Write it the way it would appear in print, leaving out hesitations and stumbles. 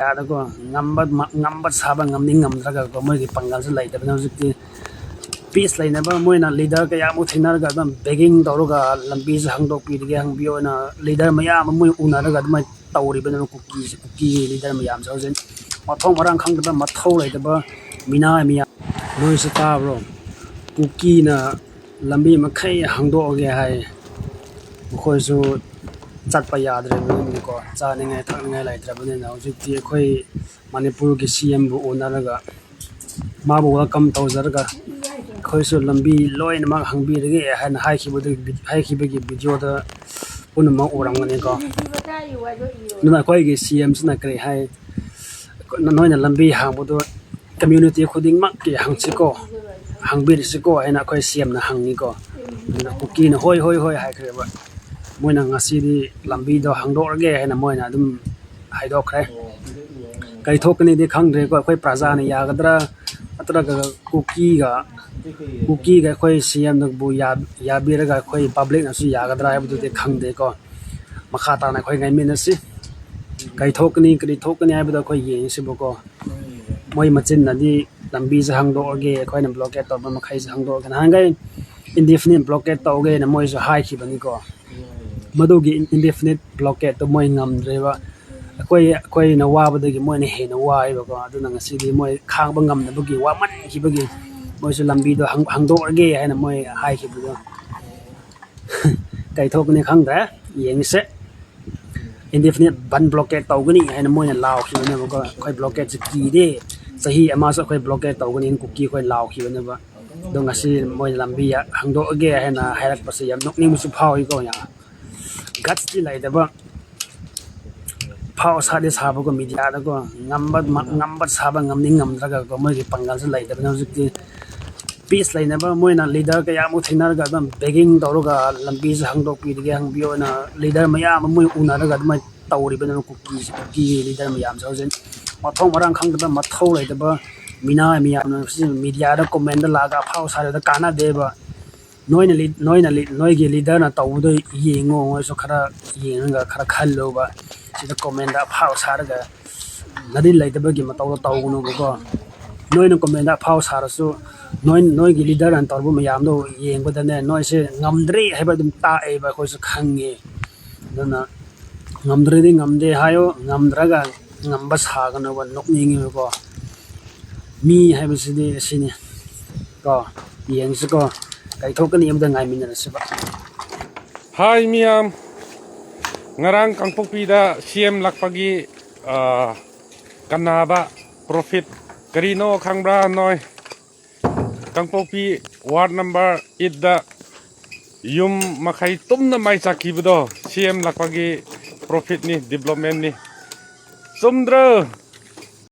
ꯌꯥꯗꯀꯣ ngamba saba ngamni ngamdraga ko moi gi pangal se lai tabna hujikti peace lainaba moina leader kaya mu thinarga dam begging tawruga lambi se hangdok pi dige hang bio na leader maya moi unaraga dum tawri bana kuki leader mayam se hojin mathong marang khangda mathau laitaba mina miya noi se tabro kuki na lambi makhai hangdok ge hai khoi su chatpa yadre bani ko chaningai thakningai laitrabani na hujikti khoi manipur gi CM bu onaraga mabu welcome tawjarga khoi su lambi loina ma hangbi rege han haikibagi video da punma urangani ko nuna khoi gi CM sna kre hai noina lambi hangbudo community khuding mak ki hangchiko hangbi risiko haina khoi CM na hangni ko na kuki na hoi hai kreba moina ngasi di lambi do hangdorge haina moina dum haidokre kai thokni di khangre ko khoi praja ni yagadra atra ga kuki ga khoi CM nak bu ya biraga khoi public na su yagadra ai bu de khangde ko makha ta na khoi ngai min si kai thokni kri thokni ai bu do khoi yeng si bu ko moi machin na di lambi sa hangdorge khoi na blockade to ba makhai sa hangdor kan hangai indefinite blockade to ge na moi su hai ki bani ko madugi indefinite blockade to moi ngamdreba koi na wabadagi moi na he na wai ba ko aduna ngasi di moi khang ba ngam na bagi wa man ki bagi moi su lambi do hangdorge haina moi hai ki bu kai thok ni khang da yeng se indefinite ban blockade to gani haina moi na law ki na ko koi blockade ki de sahi ama sa koi blockade to gani ku ki koi law ki na ba do ngasi moi lambi ya hangdorge haina hairak pa se yam nok ni mu su phau ko ya guts ti lai da ba phao sa de saba ko media da ko ngamba saba ngamni ngamdraga ko moi gi pangal se lai da na hujikti peace lainaba moina leader kaya mu thinarga dam begging tawruga lambi se hangdok pi dige hang bio na leader maya moi unaraga dum tawri bana kuki leader mayam se hojin mathong marang khangda mathau laitaba mina miya na media da comment da laga phao sa da kana deba noina gi leader na tawdo yengo ngoi so khara yenga khara khallo ba sida comment da phao sa daga nadi laitaba gi mataw tawguno ko noina comment da phao sa rasu noi gi leader an tarbu mayam do yengba ne noi se ngamdre haiba dum ta e ba ko su khange dana ngamdre di ngamde hayo ngamdraga ngamba sagano ba nokningi ko mi haiba sini ko yengse ko kai thokani amda ngai minna siba hai miam ngarang kangpokpi da CM lakpagi kanaba profit karino khangbra noi kangpokpi ward number 8 da yum makhai tumna mai chakibdo CM lakpagi profit ni development ni sumdra